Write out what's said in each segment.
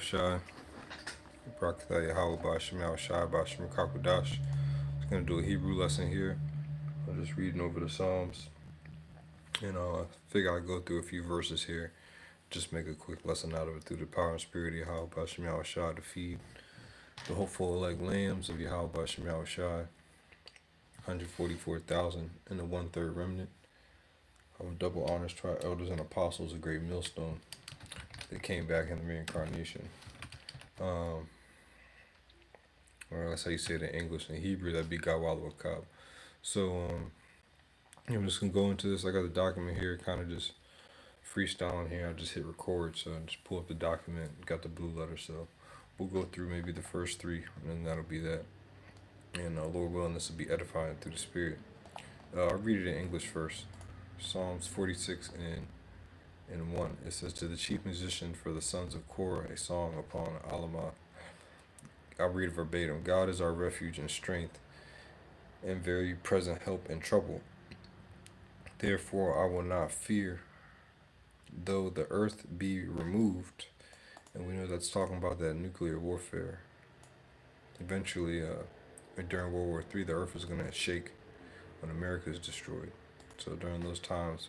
Shai. Barakatah Yahweh Bashim Yahweh Shai Bashim Kakudash. I'm going to do a Hebrew lesson here. I'm just reading over the Psalms. And I figure I'd go through a few verses here. Just make a quick lesson out of it through the power and spirit of Yahweh Bashim Yahweh Shai to feed the hopeful elect lambs of Yahweh Bashim Yahweh Shai. 144,000 and the 1/3 remnant. I would double honors to our elders and apostles, a great millstone. They came back in the reincarnation. Or that's how you say it in English. In Hebrew, that'd be Gawal Wakab. So, I'm just going to go into this. I got the document here, kind of just freestyling here. I just hit record, so I just pull up the document, got the blue letter. So, we'll go through maybe the first three, and then that'll be that. And Lord willing, this will be edifying through the Spirit. I'll read it in English first. Psalms 46 and 1. It says, to the chief musician for the sons of Korah, a song upon Alamah. I'll read it verbatim. God is our refuge and strength, and very present help in trouble. Therefore I will not fear, though the earth be removed. And we know that's talking about that nuclear warfare. Eventually, during World War III, the earth is going to shake when America is destroyed. So during those times,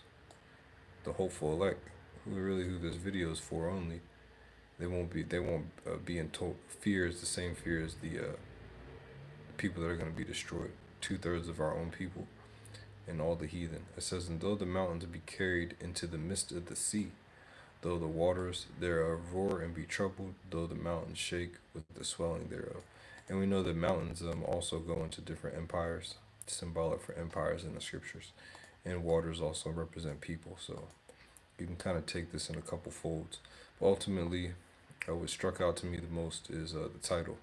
the hopeful elect, who this video is for only, they won't be in total fear. Is the same fear as the people that are going to be destroyed. 2/3 of our own people and all the heathen. It says, and though the mountains be carried into the midst of the sea, though the waters thereof roar and be troubled, though the mountains shake with the swelling thereof. And we know that mountains also go into different empires, symbolic for empires in the scriptures. And waters also represent people. So you can kind of take this in a couple folds. But ultimately, what struck out to me the most is the title,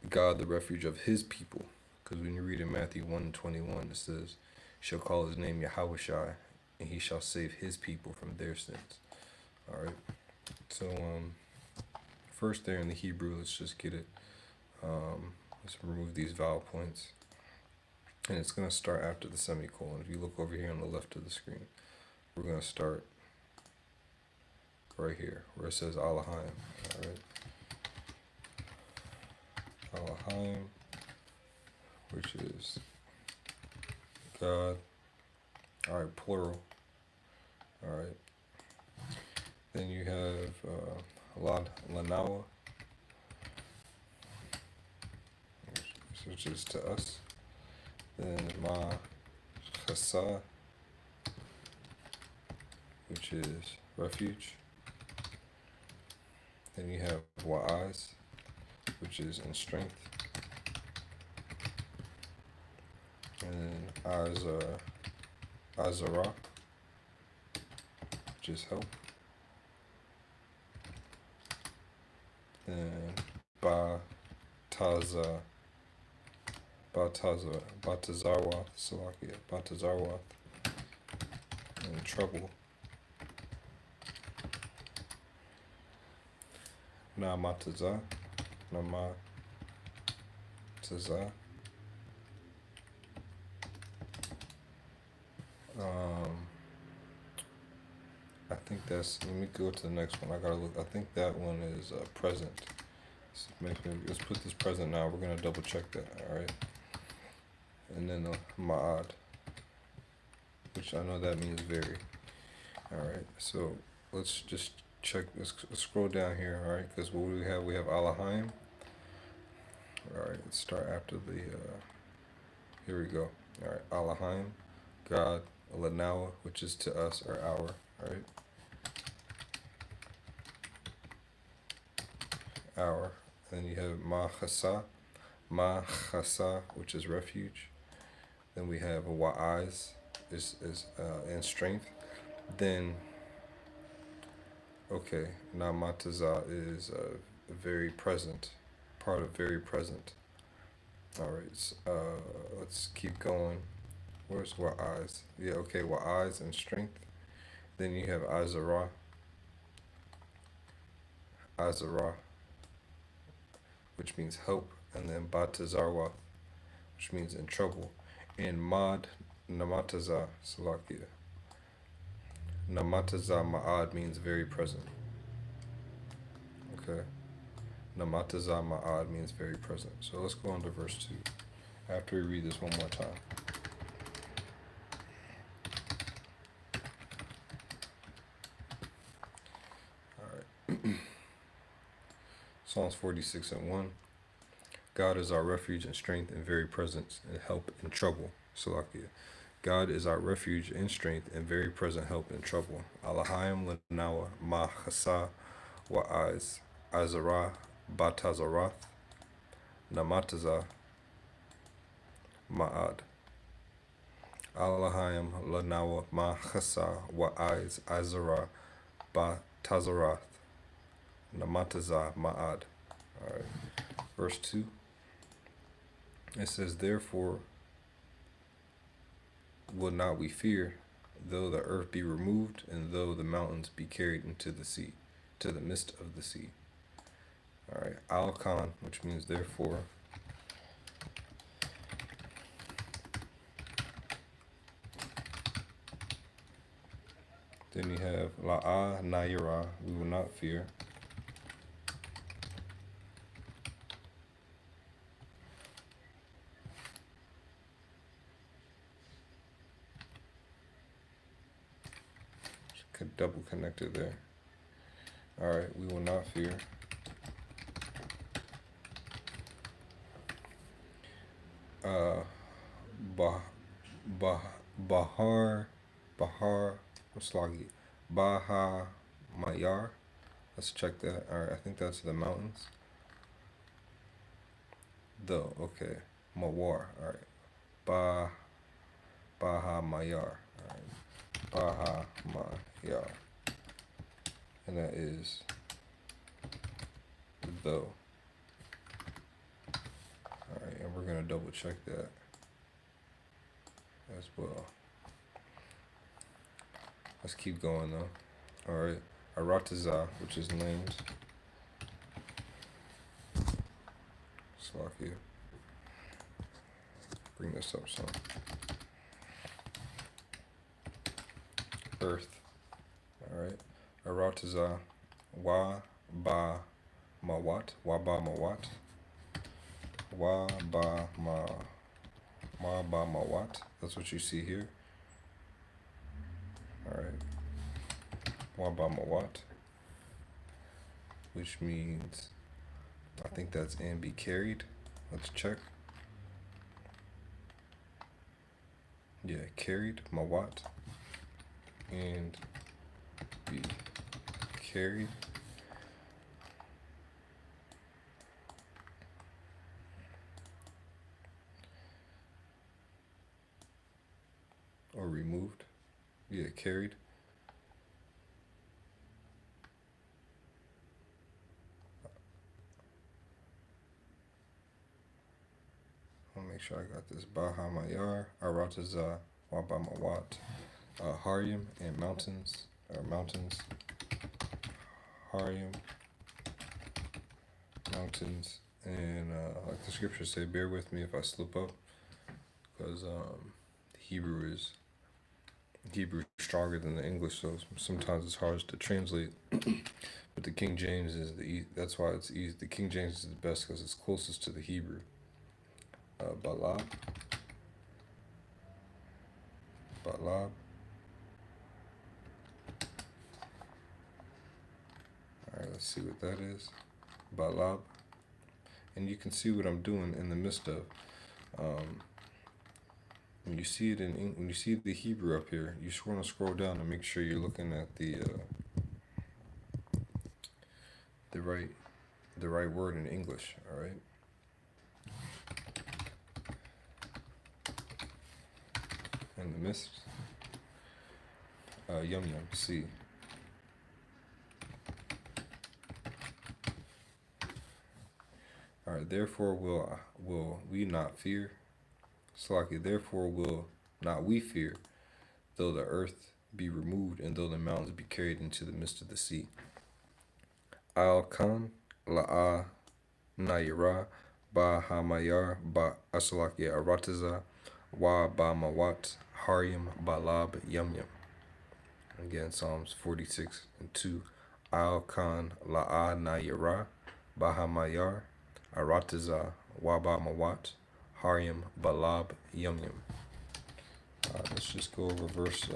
God, the refuge of his people. Because when you read in Matthew 1:21, it says, shall call his name Yahweh Shai, and he shall save his people from their sins. All right. So first there in the Hebrew, let's just get it. Let's remove these vowel points. And it's going to start after the semicolon. If you look over here on the left of the screen, we're going to start right here where it says Alahim. All right. Alahim, which is God. All right, plural. All right. Then you have Lanawa, which is to us. Then Ma Chasa, which is refuge. Then you have Wa'az, which is in strength. And then Azara, which is help. Then Batazarwath, Salakia, Batazarwath, and trouble. Namataza, I think that's, let me go to the next one. I gotta look. I think that one is present. Let's put this present now. We're gonna double check that. All right. And then the Ma'ad, which I know that means very. All right. So let's just check. Let's scroll down here. All right. Because what we have Alahim. All right. Let's start after the. Here we go. All right. Alahim, God, Lanawa, which is to us or our. All right. Our. Then you have Machasa, which is refuge. Then we have Wa'az, is and strength. Then, okay, Namataza is very present, part of very present. All right, so, let's keep going. Where's Wa'az? Yeah, okay, Wa'az and strength. Then you have Azara, which means help, and then Batazarwa, which means in trouble, and Namataza, Salakia. Namataza Ma'ad means very present. Okay. Okay. Namataza ma'ad means very present. So let's go on to verse 2. After we read this one more time. All right. Psalms 46 and 1. God is our refuge and strength and very presence and help in trouble. Salakia. God is our refuge and strength and very present help in trouble. Alahayim lenawa ma chasa wa az azara batazarath namataza ma'ad. Alahayim lenawa ma chasa wa az azara batazarath namataza ma'ad. All right. Verse 2. It says, therefore will not we fear, though the earth be removed, and though the mountains be carried into the sea, to the midst of the sea. All right, al khan, which means therefore. Then you have la'a nayira, we will not fear. Double connected there. All right, we will not fear. Bahar, what's loggy? Baha Mayar. Let's check that. All right, I think that's the mountains. Though, okay. Mawar. All right. Baha Mayar. All right. Baha Mayar. And that is though. All right, and we're gonna double check that as well. Let's keep going though. All right, Arataza, which is named. Slakia. Bring this up some. Earth. All right, Arataza, wa ba mawat, wa ba mawat, wa ba mawat. That's what you see here. All right, wa ba mawat, which means I think that's and be carried. Let's check. Yeah, carried, mawat, and be carried. Or removed. Yeah, carried. I'll make sure I got this. Baha Mayar, Arataza, Wabamawat, Haryam, and mountains, or mountains. Haryam, mountains, and like the scriptures say, bear with me if I slip up, because Hebrew is stronger than the English, so sometimes it's hard to translate. But the King James is that's why it's easy. The King James is the best because it's closest to the Hebrew. Balab. All right, let's see what that is. Balab. And you can see what I'm doing in the midst of. When you see it when you see the Hebrew up here, you just want to scroll down and make sure you're looking at the right word in English. All right. In the midst. Yum. See. All right. Therefore, will we not fear? Slaki, therefore will not we fear, though the earth be removed and though the mountains be carried into the midst of the sea. Al Khan, La'a, Nayira, Ba Hamayar, Ba Asalakia Arataza, Wa Ba Mawat, Haryam, Balab, Yum. Again, Psalms 46 and 2. Al Khan La'a Nayara Bahamayar Aratiza Waba Mawat Haryam Balab Yum. Let's just go over verse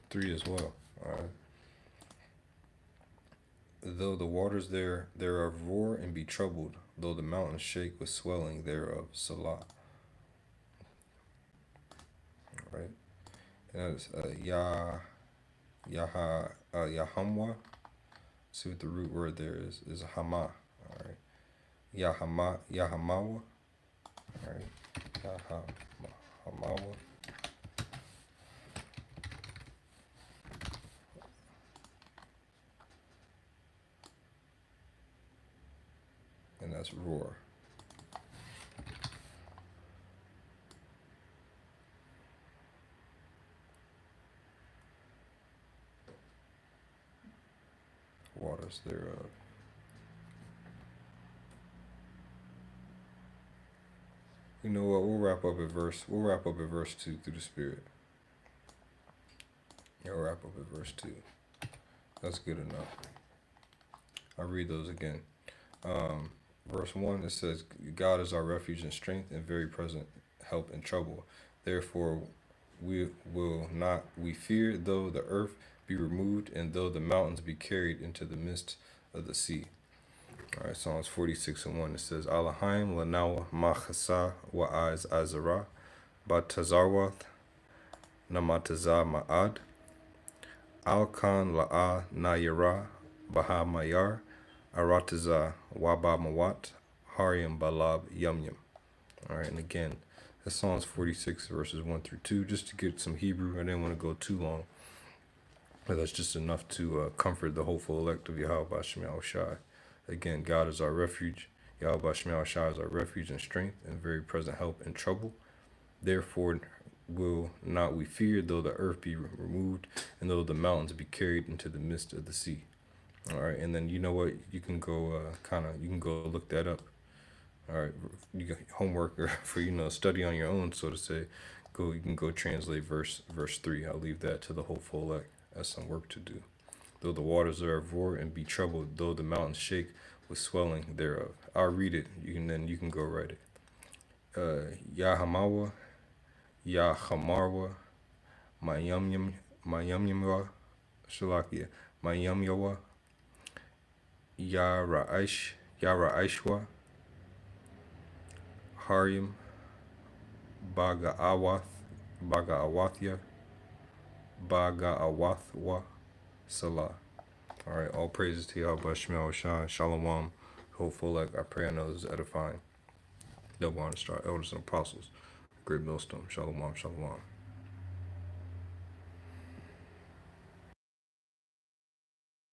3 as well. Though the waters thereof roar and be troubled, though the mountains shake with swelling thereof. Salah. Right? And that's Yahamwa. See what the root word there is Hama. Alright. Yahamawa. Alright. Yahamawa. And that's roar. Waters thereof. You know what? We'll wrap up at verse 2 through the Spirit. Yeah, we'll wrap up at verse 2. That's good enough. I'll read those again. Verse 1, it says, God is our refuge and strength and very present help in trouble. Therefore we fear, though the earth be removed and though the mountains be carried into the midst of the sea. All right, Psalms 46:1, it says, Alahaim lanawa machasa wa'az azara batazarwath namataza ma'ad alkan la'a nayara bahamayar aratiza waba mawat haryam balab yum. All right, and again, that's Psalms 46 verses 1 through 2, just to get some Hebrew. I didn't want to go too long, but that's just enough to comfort the hopeful elect of Yahweh B'Shem Yahushai. Again, God is our refuge. Yahweh B'Shem Yahushai is our refuge and strength and very present help in trouble. Therefore will not we fear, though the earth be removed and though the mountains be carried into the midst of the sea. All right, and then you know what? You can go you can go look that up. All right, you got homework or for study on your own, so to say. You can go translate verse 3. I'll leave that to the hopeful elect. That's some work to do. Though the waters thereof roar and be troubled, though the mountains shake with swelling thereof. I'll read it. You can go write it. Yahamawa, Yahamarwa, Mayamyamwa, Shalakia, Mayamyawa, Yaraishwa, Haryam, Bagaawathya, Bagaawathwa, Salah. All right, all praises to Yahweh B'Shem Yahushai. Shalom. Hopeful, I pray I know this is edifying. Double honor star, elders and apostles. Great millstone. Shalom.